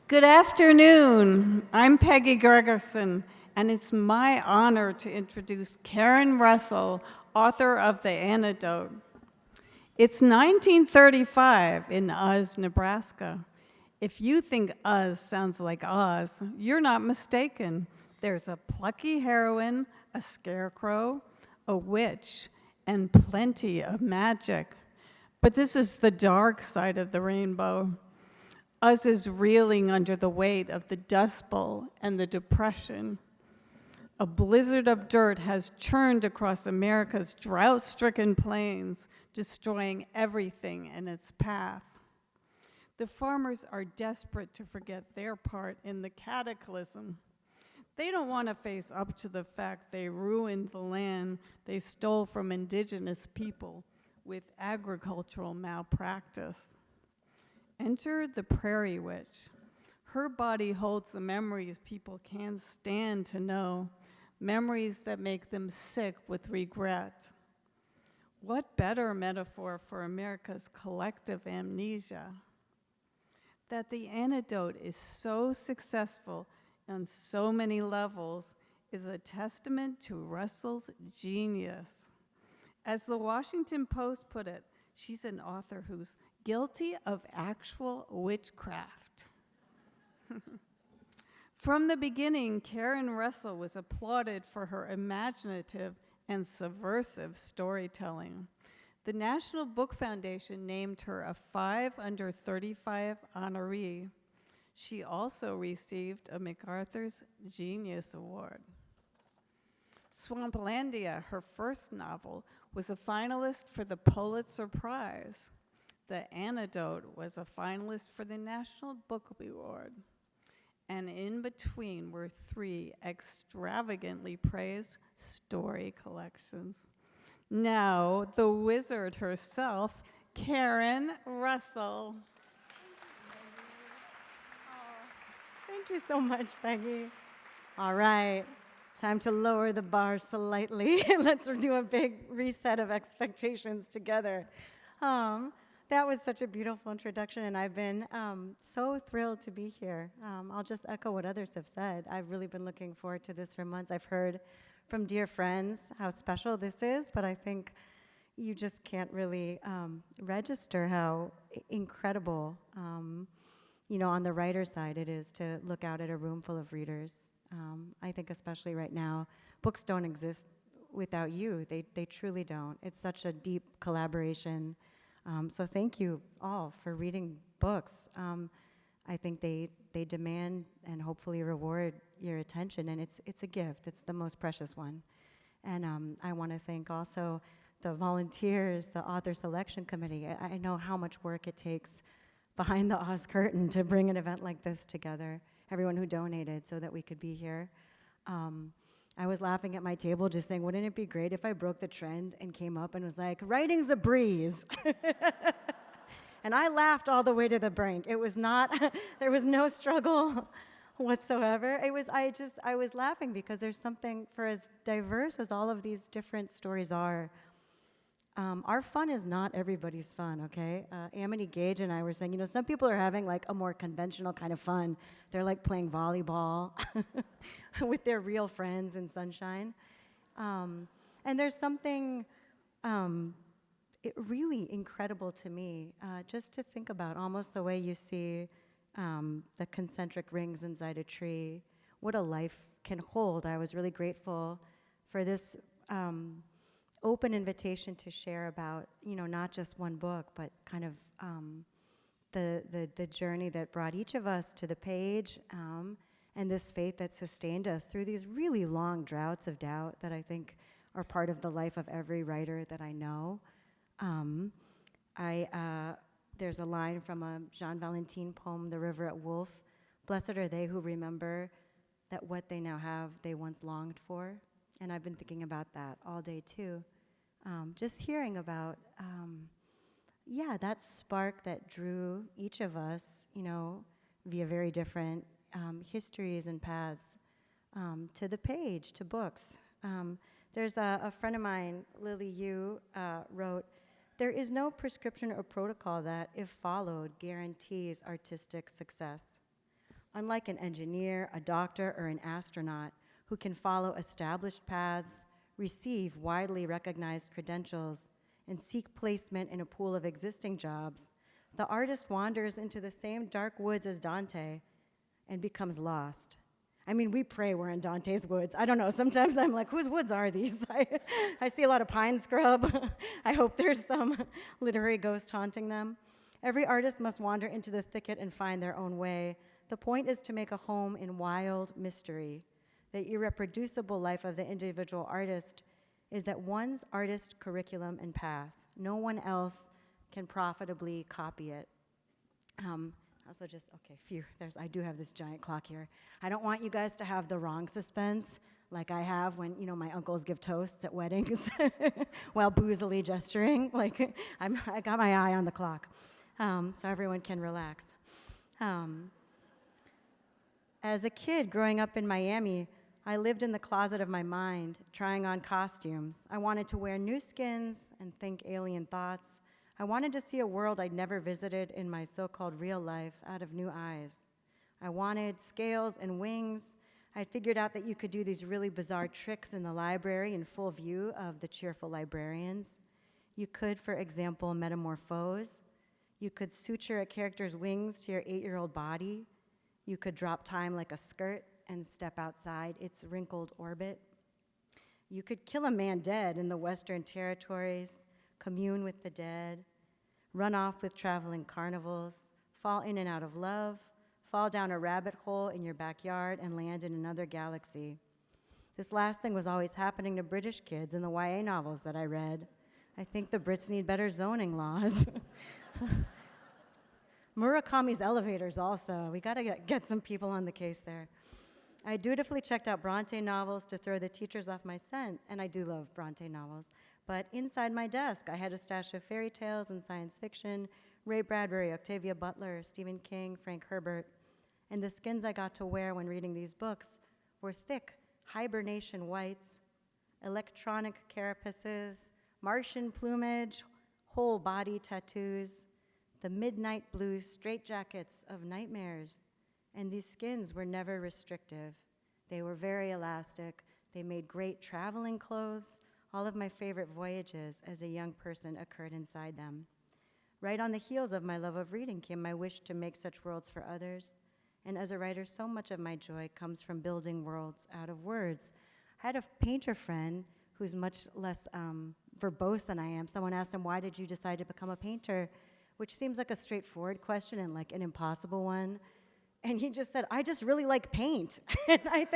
Good afternoon. I'm Peggy Gregerson, and it's my honor to introduce Karen Russell, author of The Antidote. It's 1935 in Oz, Nebraska. If you think Oz sounds like Oz, you're not mistaken. There's a plucky heroine, a scarecrow, a witch, and plenty of magic. But this is the dark side of the rainbow. Oz is reeling under the weight of the Dust Bowl and the Depression. A blizzard of dirt has churned across America's drought-stricken plains, destroying everything in its path. The farmers are desperate to forget their part in the cataclysm. They don't want to face up to the fact they ruined the land they stole from indigenous people with agricultural malpractice. Enter the Prairie Witch. Her body holds the memories people can't stand to know, memories that make them sick with regret. What better metaphor for America's collective amnesia? That The Antidote is so successful on so many levels is a testament to Russell's genius. As the Washington Post put it, she's an author who's guilty of actual witchcraft. From the beginning, Karen Russell was applauded for her imaginative and subversive storytelling. The National Book Foundation named her a 5 under 35 honoree. She also received a MacArthur's Genius Award. Swamplandia, her first novel, was a finalist for the Pulitzer Prize. The Antidote was a finalist for the National Book Award. And in between were 3 extravagantly praised story collections. Now, the wizard herself, Karen Russell. Thank you so much, Peggy. All right, time to lower the bar slightly. Let's do a big reset of expectations together. That was such a beautiful introduction, and I've been so thrilled to be here. I'll just echo what others have said. I've really been looking forward to this for months. I've heard from dear friends how special this is, but I think you just can't really register how incredible, on the writer's side it is to look out at a room full of readers. I think especially right now, books don't exist without you. They truly don't. It's such a deep collaboration. So thank you all for reading books. I think they demand and hopefully reward your attention, and it's a gift. It's the most precious one. And I want to thank also the volunteers, the author selection committee. I know how much work it takes behind the Oz curtain to bring an event like this together. Everyone who donated so that we could be here. I was laughing at my table just saying, wouldn't it be great if I broke the trend and came up and was like, writing's a breeze. And I laughed all the way to the brink. It was not, there was no struggle whatsoever. I was laughing because there's something, for as diverse as all of these different stories are, our fun is not everybody's fun, okay? Amity Gage and I were saying, some people are having like a more conventional kind of fun. They're like playing volleyball with their real friends in sunshine. And there's something really incredible to me, just to think about, almost the way you see the concentric rings inside a tree, what a life can hold. I was really grateful for this open invitation to share about, not just one book, but kind of the journey that brought each of us to the page, and this faith that sustained us through these really long droughts of doubt that I think are part of the life of every writer that I know. There's a line from a Jean Valentine poem, The River at Wolf. Blessed are they who remember that what they now have they once longed for. And I've been thinking about that all day too. Just hearing about, that spark that drew each of us, via very different histories and paths, to the page, to books. There's a friend of mine, Lily Yu, wrote, "There is no prescription or protocol that, if followed, guarantees artistic success. Unlike an engineer, a doctor, or an astronaut who can follow established paths, receive widely recognized credentials, and seek placement in a pool of existing jobs, the artist wanders into the same dark woods as Dante and becomes lost. I mean, we pray we're in Dante's woods. I don't know, sometimes I'm like, whose woods are these? I see a lot of pine scrub. I hope there's some literary ghost haunting them. Every artist must wander into the thicket and find their own way. The point is to make a home in wild mystery. The irreproducible life of the individual artist is that one's artist curriculum and path. No one else can profitably copy it. Also just, okay, phew, I do have this giant clock here. I don't want you guys to have the wrong suspense like I have when, my uncles give toasts at weddings while boozily gesturing. Like, I got my eye on the clock, so everyone can relax. As a kid growing up in Miami, I lived in the closet of my mind, trying on costumes. I wanted to wear new skins and think alien thoughts. I wanted to see a world I'd never visited in my so-called real life out of new eyes. I wanted scales and wings. I figured out that you could do these really bizarre tricks in the library in full view of the cheerful librarians. You could, for example, metamorphose. You could suture a character's wings to your 8-year-old body. You could drop time like a skirt and step outside its wrinkled orbit. You could kill a man dead in the Western Territories, commune with the dead, run off with traveling carnivals, fall in and out of love, fall down a rabbit hole in your backyard and land in another galaxy. This last thing was always happening to British kids in the YA novels that I read. I think the Brits need better zoning laws. Murakami's elevators also. We gotta get some people on the case there. I dutifully checked out Bronte novels to throw the teachers off my scent, and I do love Bronte novels. But inside my desk, I had a stash of fairy tales and science fiction, Ray Bradbury, Octavia Butler, Stephen King, Frank Herbert. And the skins I got to wear when reading these books were thick hibernation whites, electronic carapaces, Martian plumage, whole body tattoos, the midnight blue straitjackets of nightmares. And these skins were never restrictive. They were very elastic. They made great traveling clothes. All of my favorite voyages as a young person occurred inside them. Right on the heels of my love of reading came my wish to make such worlds for others. And as a writer, so much of my joy comes from building worlds out of words. I had a painter friend who's much less verbose than I am. Someone asked him, why did you decide to become a painter? Which seems like a straightforward question and like an impossible one. And he just said, I just really like paint. And I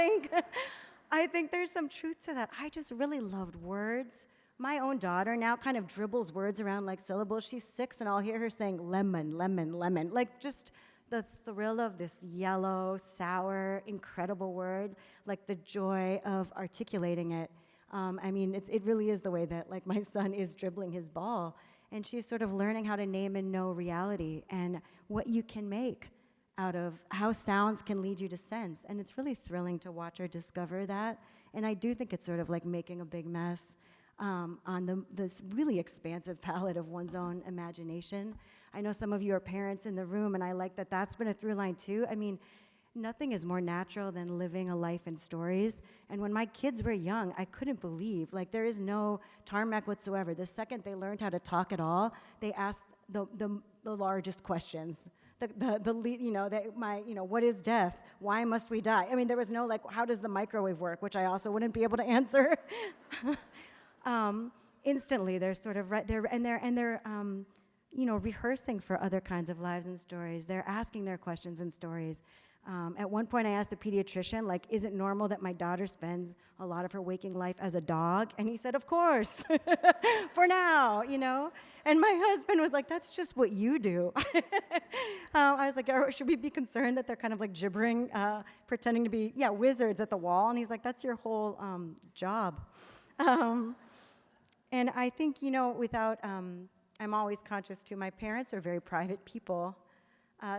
think there's some truth to that. I just really loved words. My own daughter now kind of dribbles words around like syllables. She's 6, and I'll hear her saying lemon, lemon, lemon. Like just the thrill of this yellow, sour, incredible word, like the joy of articulating it. I mean, it really is the way that like my son is dribbling his ball. And she's sort of learning how to name and know reality and what you can make out of how sounds can lead you to sense. And it's really thrilling to watch her discover that. And I do think it's sort of like making a big mess on this really expansive palette of one's own imagination. I know some of you are parents in the room, and I like that that's been a through line too. I mean, nothing is more natural than living a life in stories. And when my kids were young, I couldn't believe, like there is no tarmac whatsoever. The second they learned how to talk at all, they asked the largest questions. What is death? Why must we die? I mean, there was no like, how does the microwave work? Which I also wouldn't be able to answer. Instantly, they're sort of right there, and they're rehearsing for other kinds of lives and stories. They're asking their questions and stories. At one point, I asked a pediatrician, like, is it normal that my daughter spends a lot of her waking life as a dog? And he said, of course, for now, And my husband was like, that's just what you do. I was like, should we be concerned that they're kind of like gibbering, pretending to be, wizards at the wall? And he's like, that's your whole job. And I think, I'm always conscious too, my parents are very private people.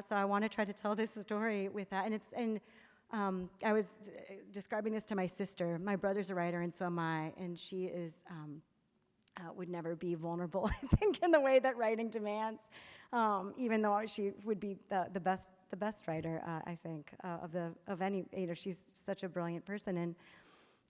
So I want to try to tell this story with that. And I was describing this to my sister. My brother's a writer, and so am I. And she is would never be vulnerable, I think, in the way that writing demands, even though she would be the best the best writer, I think, of any. She's such a brilliant person, and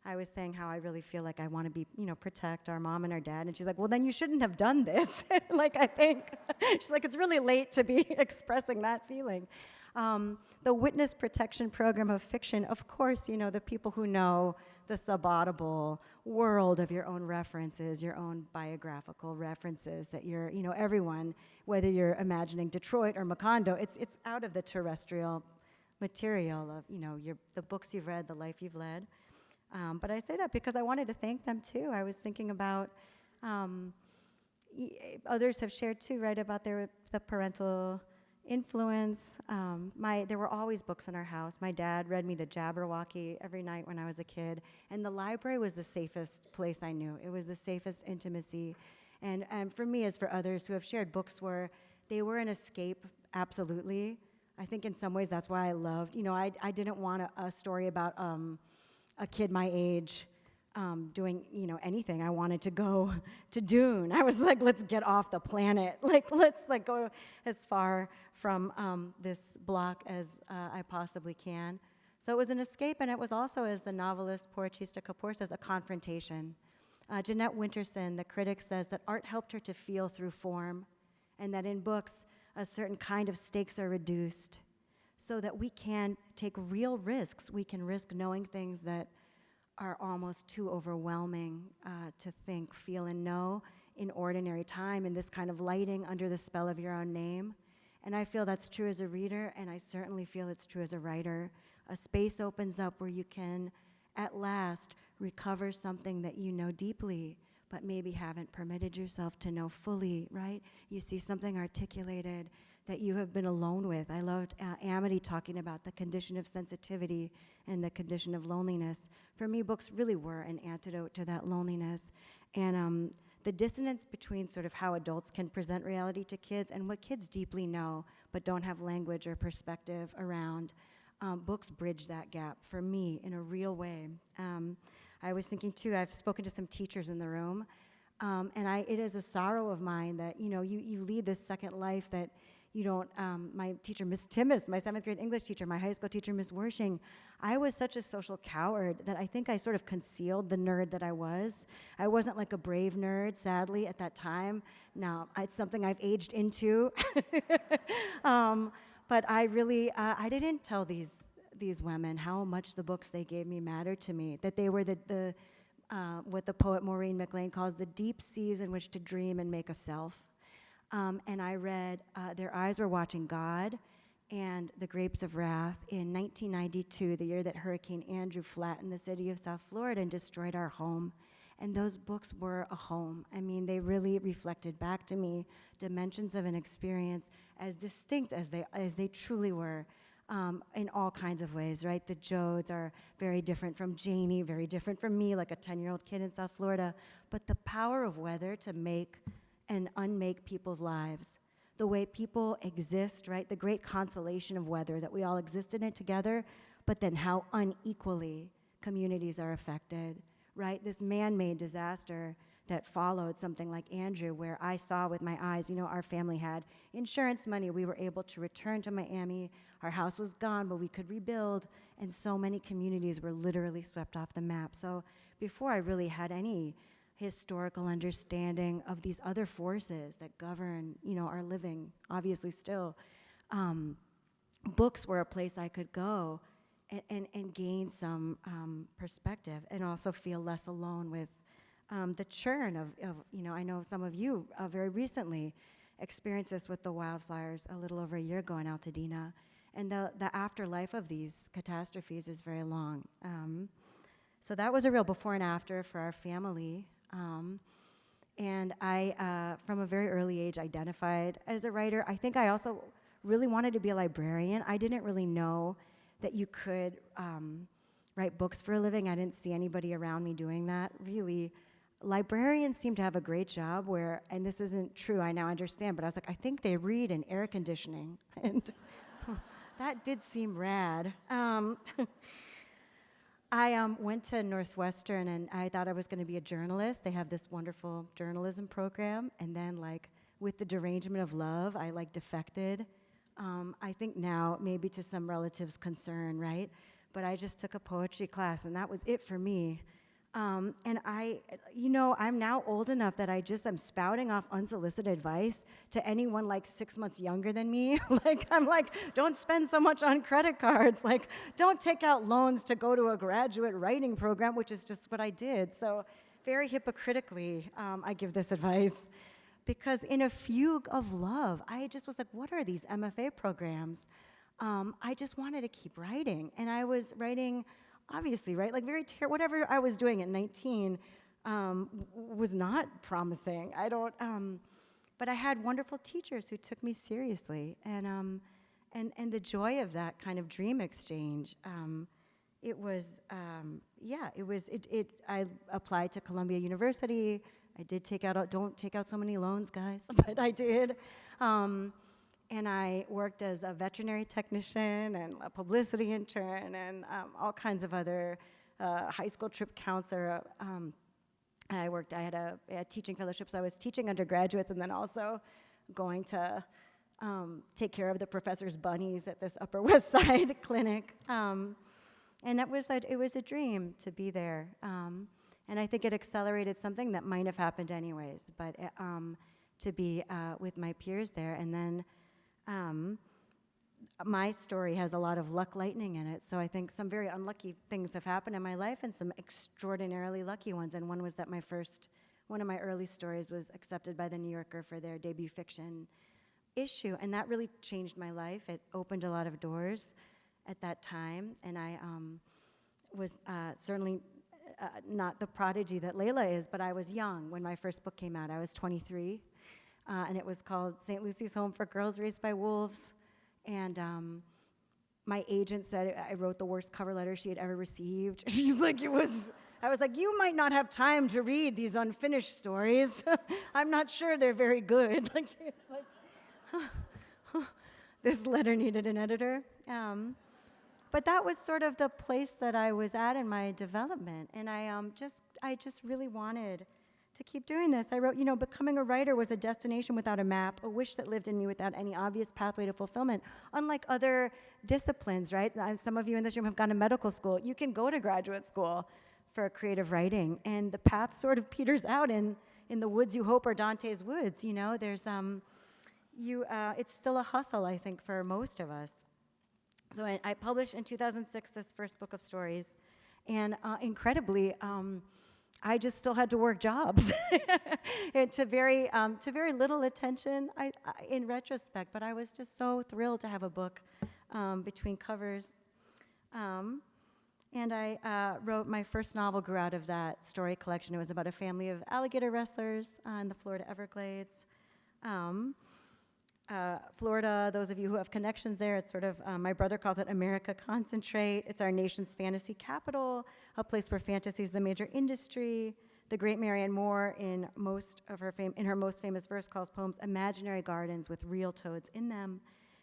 I was saying how I really feel like I want to be, protect our mom and our dad. And she's like, well, then you shouldn't have done this. I think, she's like, it's really late to be expressing that feeling. The witness protection program of fiction, of course, the people who know the subaudible world of your own references, your own biographical references that you're, everyone, whether you're imagining Detroit or Macondo, it's out of the terrestrial material of, the books you've read, the life you've led. But I say that because I wanted to thank them too. I was thinking about, others have shared too, right, about the parental influence. There were always books in our house. My dad read me the Jabberwocky every night when I was a kid, and the library was the safest place I knew. It was the safest intimacy. And for me, as for others who have shared, books they were an escape, absolutely. I think in some ways that's why I loved, I didn't want a story about a kid my age doing, anything. I wanted to go to Dune. I was like, let's get off the planet. Let's go as far from this block as I possibly can. So it was an escape, and it was also, as the novelist Porchista Kapoor says, a confrontation. Jeanette Winterson, the critic, says that art helped her to feel through form, and that in books, a certain kind of stakes are reduced so that we can take real risks. We can risk knowing things that are almost too overwhelming to think, feel, and know in ordinary time, in this kind of lighting under the spell of your own name. And I feel that's true as a reader, and I certainly feel it's true as a writer. A space opens up where you can, at last, recover something that you know deeply, but maybe haven't permitted yourself to know fully, right? You see something articulated that you have been alone with. I loved Amity talking about the condition of sensitivity and the condition of loneliness. For me, books really were an antidote to that loneliness. And the dissonance between sort of how adults can present reality to kids and what kids deeply know but don't have language or perspective around, books bridge that gap for me in a real way. I was thinking too, I've spoken to some teachers in the room, and it is a sorrow of mine that, you lead this second life that you don't, my teacher, Miss Timmis, my 7th grade English teacher, my high school teacher, Miss Wershing, I was such a social coward that I think I sort of concealed the nerd that I was. I wasn't like a brave nerd, sadly, at that time. Now, it's something I've aged into. But I really, I didn't tell these women how much the books they gave me mattered to me, that they were what the poet Maureen McLean calls the deep seas in which to dream and make a self. And I read Their Eyes Were Watching God and The Grapes of Wrath in 1992, the year that Hurricane Andrew flattened the city of South Florida and destroyed our home. And those books were a home. I mean, they really reflected back to me dimensions of an experience as distinct as they truly were, in all kinds of ways, right? The Jodes are very different from Janie, very different from me, like a 10-year-old kid in South Florida. But the power of weather to make and unmake people's lives, the way people exist, right? The great consolation of weather that we all exist in it together, but then how unequally communities are affected, right? This man-made disaster that followed something like Andrew, where I saw with my eyes, our family had insurance money. We were able to return to Miami. Our house was gone, but we could rebuild. And so many communities were literally swept off the map. So before I really had any historical understanding of these other forces that govern, our living, obviously still, books were a place I could go and gain some perspective and also feel less alone with the churn of, I know some of you very recently experienced this with the wildfires a little over a year ago in Altadena. And the afterlife of these catastrophes is very long. So that was a real before and after for our family. And I, from a very early age, identified as a writer. I think I also really wanted to be a librarian. I didn't really know that you could write books for a living. I didn't see anybody around me doing that, really. Librarians seem to have a great job where, and this isn't true, I now understand, but I was like, I think they read in air conditioning. And that did seem rad. I went to Northwestern, and I thought I was going to be a journalist. They have this wonderful journalism program. And then, with the derangement of love, I, defected I think now maybe to some relatives' concern, right? But I just took a poetry class, and that was it for me. And I'm now old enough that I'm spouting off unsolicited advice to anyone like 6 months younger than me. I'm like, don't spend so much on credit cards. Like, don't take out loans to go to a graduate writing program, which is just what I did. So very hypocritically, I give this advice. Because in a fugue of love, I just was like, what are these MFA programs? I just wanted to keep writing. And I was writing, obviously, right? Like whatever I was doing at 19 was not promising. But I had wonderful teachers who took me seriously. And the joy of that kind of dream exchange, I applied to Columbia University. I did don't take out so many loans, guys, but I did. And I worked as a veterinary technician and a publicity intern and all kinds of other high school trip counselor. I had a teaching fellowship, so I was teaching undergraduates and then also going to take care of the professor's bunnies at this Upper West Side clinic. And it was a dream to be there. And I think it accelerated something that might have happened anyways, but to be with my peers there. And then my story has a lot of luck lightning in it, so I think some very unlucky things have happened in my life and some extraordinarily lucky ones. And one was that one of my early stories was accepted by the New Yorker for their debut fiction issue, and that really changed my life. It opened a lot of doors at that time, and I was certainly not the prodigy that Layla is, but I was young when my first book came out. I was 23, and it was called St. Lucy's Home for Girls Raised by Wolves. And my agent said I wrote the worst cover letter she had ever received. She's like, I was like, you might not have time to read these unfinished stories. I'm not sure they're very good. Like, she was like, this letter needed an editor. But that was sort of the place that I was at in my development, and I just really wanted to keep doing this. I wrote, becoming a writer was a destination without a map, a wish that lived in me without any obvious pathway to fulfillment. Unlike other disciplines, right? Some of you in this room have gone to medical school. You can go to graduate school for creative writing, and the path sort of peters out in the woods you hope are Dante's woods. There's it's still a hustle, I think, for most of us. So I published in 2006 this first book of stories, and incredibly, I just still had to work jobs and to very little attention in retrospect, but I was just so thrilled to have a book between covers. And I wrote my first novel, grew out of that story collection. It was about a family of alligator wrestlers in the Florida Everglades. Florida, those of you who have connections there, it's sort of, my brother calls it America Concentrate. It's our nation's fantasy capital, a place where fantasy is the major industry. The great Marianne Moore, in her most famous verse, calls poems imaginary gardens with real toads in them.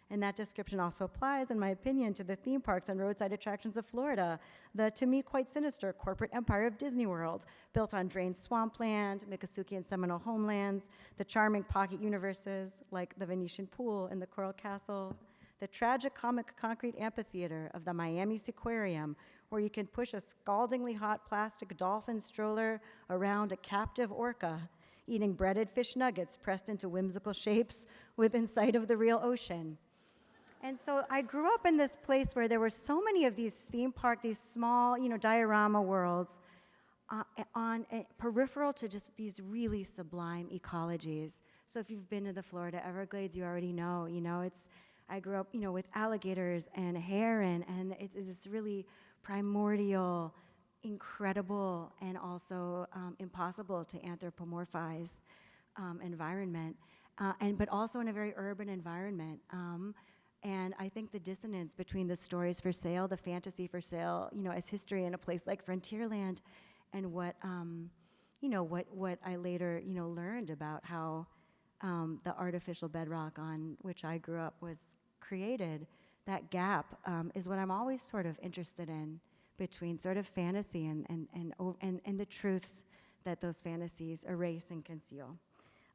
And that description also applies, in my opinion, to the theme parks and roadside attractions of Florida, the, to me, quite sinister corporate empire of Disney World, built on drained swampland, Miccosukee and Seminole homelands, the charming pocket universes like the Venetian pool and the Coral Castle, the tragicomic concrete amphitheater of the Miami Seaquarium, where you can push a scaldingly hot plastic dolphin stroller around a captive orca, eating breaded fish nuggets pressed into whimsical shapes within sight of the real ocean. And so I grew up in this place where there were so many of these theme park, these small, diorama worlds peripheral to just these really sublime ecologies. So if you've been to the Florida Everglades, you already know, I grew up, with alligators and heron, and it's this really primordial, incredible, and also impossible to anthropomorphize environment, but also in a very urban environment. And I think the dissonance between the stories for sale, the fantasy for sale, as history in a place like Frontierland, and what I later, learned about how the artificial bedrock on which I grew up was created, that gap is what I'm always sort of interested in between sort of fantasy and the truths that those fantasies erase and conceal.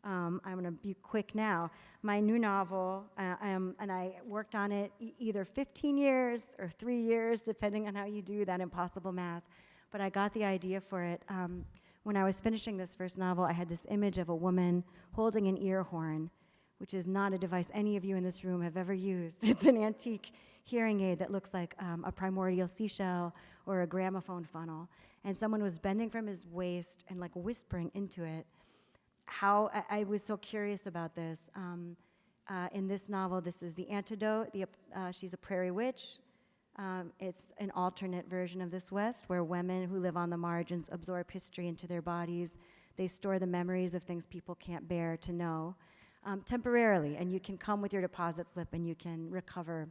I'm going to be quick now. My new novel, and I worked on it either 15 years or 3 years, depending on how you do that impossible math. But I got the idea for it. When I was finishing this first novel, I had this image of a woman holding an ear horn, which is not a device any of you in this room have ever used. It's an antique hearing aid that looks like a primordial seashell or a gramophone funnel. And someone was bending from his waist and like whispering into it. How I was so curious about this. In this novel, this is the antidote. She's a prairie witch. It's an alternate version of this West where women who live on the margins absorb history into their bodies. They store the memories of things people can't bear to know temporarily. And you can come with your deposit slip and you can recover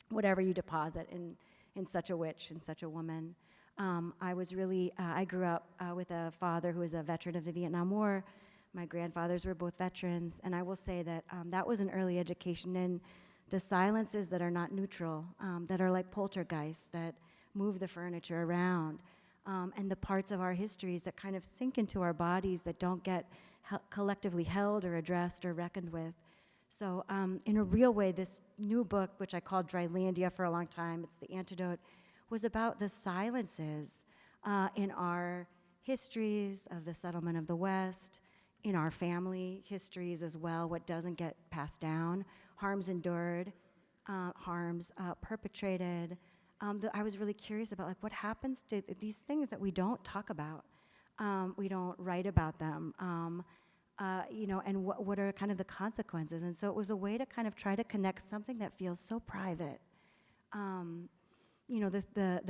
whatever you deposit in such a witch, in such a woman. I grew up with a father who was a veteran of the Vietnam War. My grandfathers were both veterans, and I will say that that was an early education in the silences that are not neutral, that are like poltergeists, that move the furniture around, and the parts of our histories that kind of sink into our bodies that don't get collectively held or addressed or reckoned with. So in a real way, this new book, which I called Drylandia for a long time, it's the antidote, was about the silences in our histories of the settlement of the West, in our family histories as well, what doesn't get passed down, harms endured, harms perpetrated. I was really curious about like what happens to these things that we don't talk about, we don't write about them, and what are kind of the consequences. And so it was a way to kind of try to connect something that feels so private, the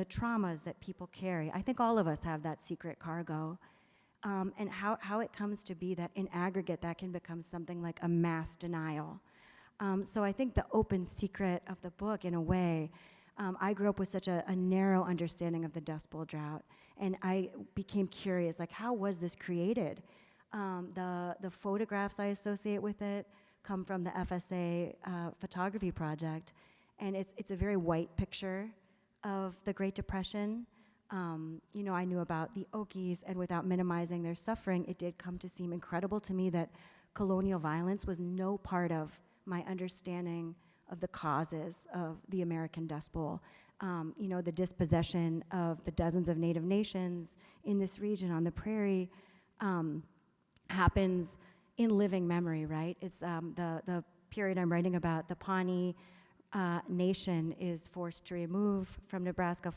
traumas that people carry. I think all of us have that secret cargo. And how it comes to be that in aggregate that can become something like a mass denial. So I think the open secret of the book, in a way, I grew up with such a narrow understanding of the Dust Bowl drought, and I became curious, like how was this created? The photographs I associate with it come from the FSA photography project, and it's a very white picture of the Great Depression. I knew about the Okies, and without minimizing their suffering, it did come to seem incredible to me that colonial violence was no part of my understanding of the causes of the American Dust Bowl. The dispossession of the dozens of Native nations in this region on the prairie happens in living memory, right? It's the period I'm writing about, the Pawnee nation is forced to remove from Nebraska,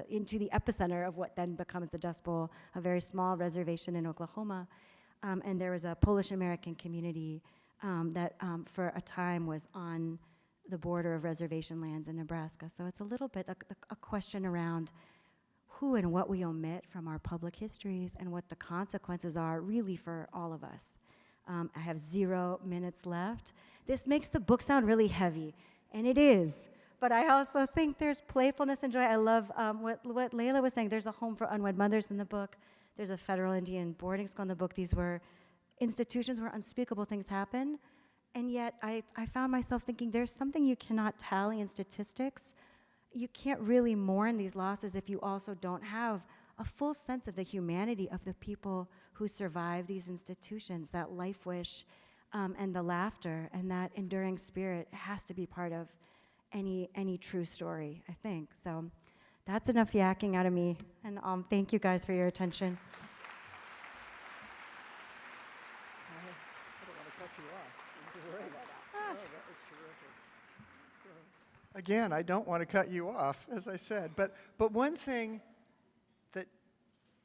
into the epicenter of what then becomes the Dust Bowl, a very small reservation in Oklahoma. And there was a Polish-American community that for a time was on the border of reservation lands in Nebraska. So it's a little bit a question around who and what we omit from our public histories and what the consequences are really for all of us. I have 0 minutes left. This makes the book sound really heavy. And it is, but I also think there's playfulness and joy. I love what Layla was saying. There's a home for unwed mothers in the book. There's a federal Indian boarding school in the book. These were institutions where unspeakable things happen. And yet I found myself thinking there's something you cannot tally in statistics. You can't really mourn these losses if you also don't have a full sense of the humanity of the people who survive these institutions, that life wish, and the laughter and that enduring spirit has to be part of any true story, I think. So that's enough yakking out of me, and thank you guys for your attention. I don't want to cut you off. Great. Oh, that was terrific. So, again, I don't want to cut you off, as I said, but one thing that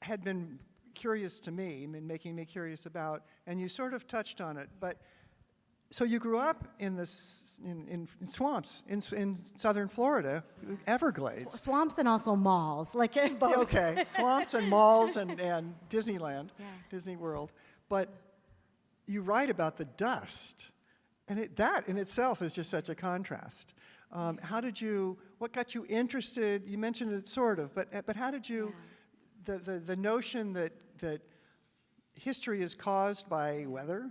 had been curious to me, and making me curious about, and you sort of touched on it, but so you grew up in swamps in southern Florida, Everglades. Swamps and also malls, like both. Yeah, okay, swamps and malls and Disneyland, Yeah. Disney World. But you write about the dust, and that in itself is just such a contrast. What got you interested? You mentioned it sort of, but how did you, the notion that history is caused by weather?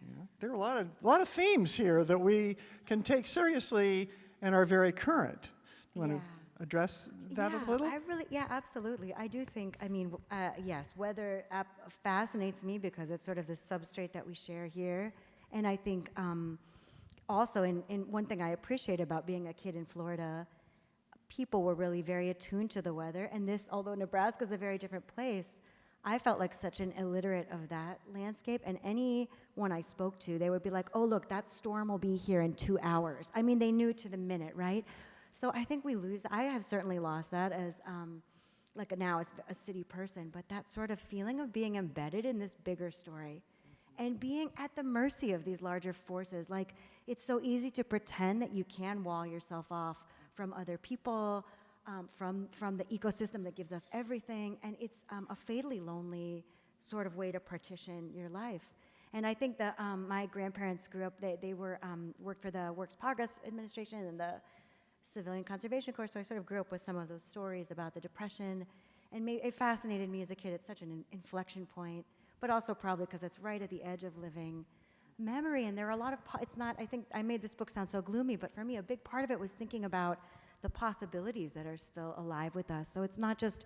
Yeah. There are a lot of themes here that we can take seriously and are very current. address that a little? Yeah, absolutely. I do think, I mean, yes, weather fascinates me because it's sort of the substrate that we share here. And I think also, in one thing I appreciate about being a kid in Florida, people were really very attuned to the weather. And this, although Nebraska is a very different place, I felt like such an illiterate of that landscape. And anyone I spoke to, they would be like, oh, look, that storm will be here in 2 hours. I mean, they knew to the minute, right? So I think we lose, I have certainly lost that as, like now as a city person, but that sort of feeling of being embedded in this bigger story and being at the mercy of these larger forces. Like, it's so easy to pretend that you can wall yourself off from other people, from the ecosystem that gives us everything, and it's a fatally lonely sort of way to partition your life. And I think that my grandparents grew up, they were worked for the Works Progress Administration and the Civilian Conservation Corps, so I sort of grew up with some of those stories about the Depression, and it fascinated me as a kid. It's such an inflection point, but also probably because it's right at the edge of living memory, and there are a lot of, it's not, I think I made this book sound so gloomy, but for me a big part of it was thinking about the possibilities that are still alive with us. So it's not just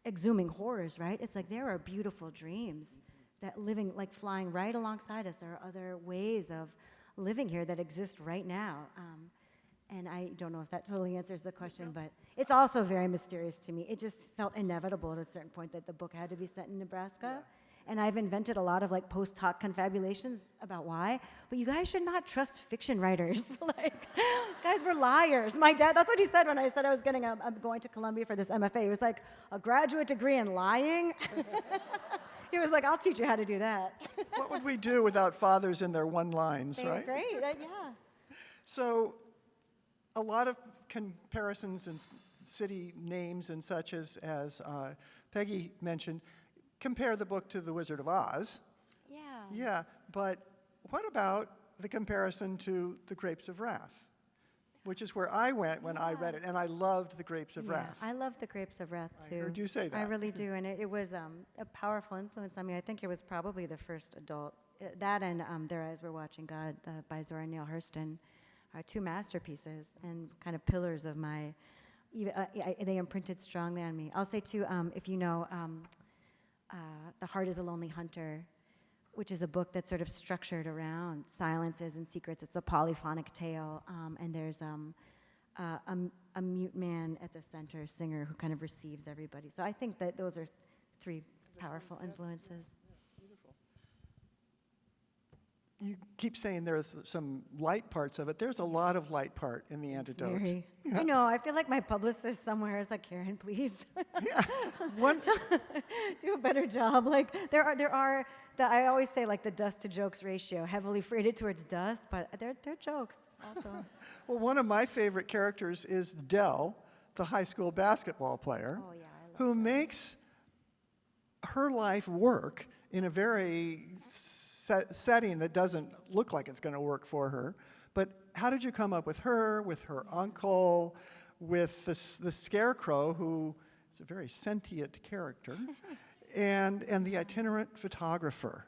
exhuming horrors, right? It's like there are beautiful dreams that living, like flying right alongside us. There are other ways of living here that exist right now. And I don't know if that totally answers the question, but it's also very mysterious to me. It just felt inevitable at a certain point that the book had to be set in Nebraska. And I've invented a lot of like post hoc confabulations about why, but you guys should not trust fiction writers. Like, guys were liars. My dad, that's what he said when I said I was I'm going to Columbia for this MFA. He was like, a graduate degree in lying? He was like, I'll teach you how to do that. What would we do without fathers in their one lines, They were right? great, yeah. So a lot of comparisons and city names and such as Peggy mentioned, compare the book to The Wizard of Oz. Yeah. Yeah, but what about the comparison to The Grapes of Wrath, which is where I went when I read it, and I loved The Grapes of Wrath. I love The Grapes of Wrath, too. I heard you say that. I really do, and it was a powerful influence on me. I think it was probably the first adult. That and Their Eyes Were Watching God by Zora Neale Hurston are two masterpieces and kind of pillars of my, they imprinted strongly on me. I'll say, too, if you know The Heart is a Lonely Hunter, which is a book that's sort of structured around silences and secrets. It's a polyphonic tale, and there's a mute man at the center, singer, who kind of receives everybody. So I think that those are three powerful influences. You keep saying there's some light parts of it. There's a lot of light part in The Antidote. Mary. I know. I feel like my publicist somewhere is like, Karen, please. Yeah. Do a better job. Like there are I always say like the dust to jokes ratio, heavily freighted towards dust, but they're jokes also. Well, one of my favorite characters is Dell, the high school basketball player, Oh, yeah, I love who makes her life work in a very setting that doesn't look like it's going to work for her. But how did you come up with her uncle, with the scarecrow, who is a very sentient character, and the itinerant photographer?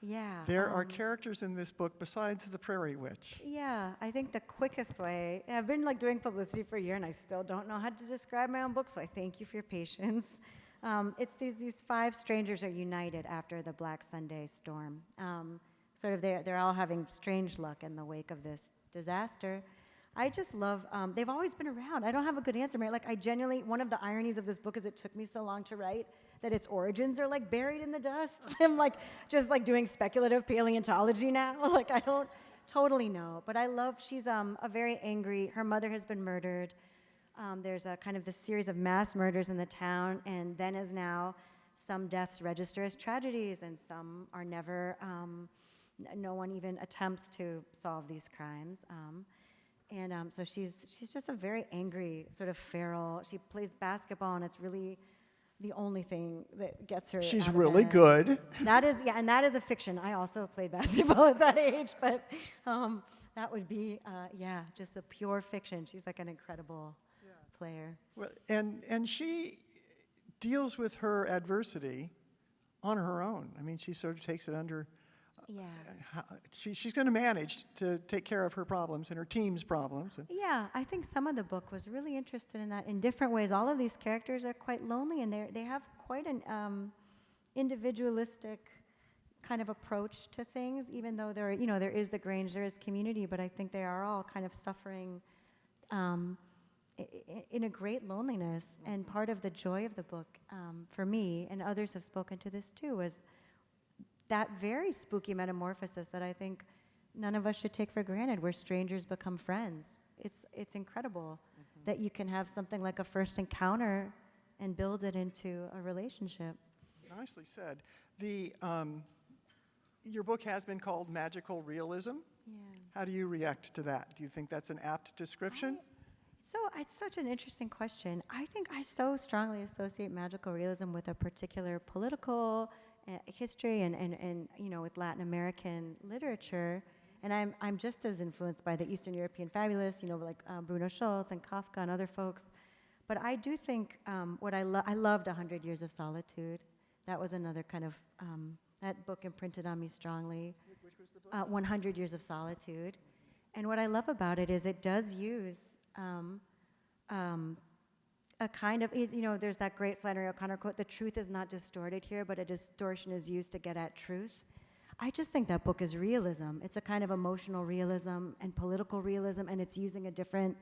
Yeah. There are characters in this book besides the Prairie Witch. Yeah, I think the quickest way, I've been like doing publicity for a year and I still don't know how to describe my own book, so I thank you for your patience. It's these five strangers are united after the Black Sunday storm. Sort of they're all having strange luck in the wake of this disaster. I just love, they've always been around. I don't have a good answer, Mary. Like I genuinely, one of the ironies of this book is it took me so long to write that its origins are like buried in the dust. I'm like, just like doing speculative paleontology now. Like I don't totally know, but I love, she's a very angry, her mother has been murdered. There's a kind of this series of mass murders in the town, and then as now, some deaths register as tragedies, and some are never, no one even attempts to solve these crimes. So she's just a very angry, sort of feral, she plays basketball, and it's really the only thing that gets her She's out of really bed. good. That is, yeah, and that is a fiction. I also played basketball at that age, but that would be, just a pure fiction. She's like an incredible player. Well, and she deals with her adversity on her own. I mean, she sort of takes it under Yeah. She's going to manage to take care of her problems and her team's problems. Yeah, I think some of the book was really interested in that in different ways. All of these characters are quite lonely, and they have quite an individualistic kind of approach to things. Even though there is the Grange, there is community, but I think they are all kind of suffering in a great loneliness. And part of the joy of the book, for me, and others have spoken to this too, was that very spooky metamorphosis that I think none of us should take for granted, where strangers become friends. It's incredible that you can have something like a first encounter and build it into a relationship. Nicely said. Your book has been called Magical Realism. Yeah. How do you react to that? Do you think that's an apt description? So it's such an interesting question. I think I so strongly associate magical realism with a particular political history and with Latin American literature. And I'm just as influenced by the Eastern European fabulous, like Bruno Schultz and Kafka and other folks. But I do think I loved 100 Years of Solitude. That was another kind of, that book imprinted on me strongly. Which was the book? 100 Years of Solitude. And what I love about it is it does use a kind of, there's that great Flannery O'Connor quote, "The truth is not distorted here, but a distortion is used to get at truth." I just think that book is realism. It's a kind of emotional realism and political realism, and it's using a different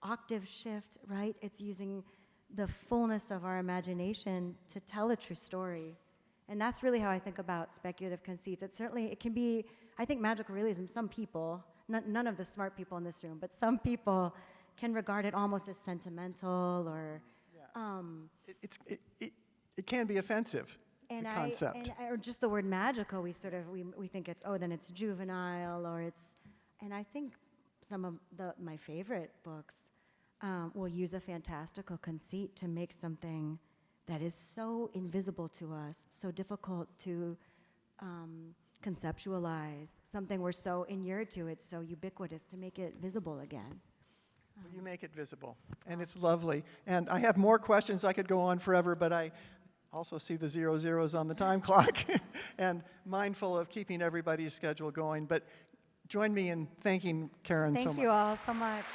octave shift, right? It's using the fullness of our imagination to tell a true story. And that's really how I think about speculative conceits. It can be, I think magical realism, some people, none of the smart people in this room, but some people can regard it almost as sentimental or... It can be offensive, the concept. Or just the word magical, we think then it's juvenile, and I think some of my favorite books will use a fantastical conceit to make something that is so invisible to us, so difficult to conceptualize, something we're so inured to, it's so ubiquitous, to make it visible again. Well, you make it visible, and it's lovely. And I have more questions. I could go on forever, but I also see the 00s on the time clock, and mindful of keeping everybody's schedule going. But join me in thanking Karen so much. Thank you all so much.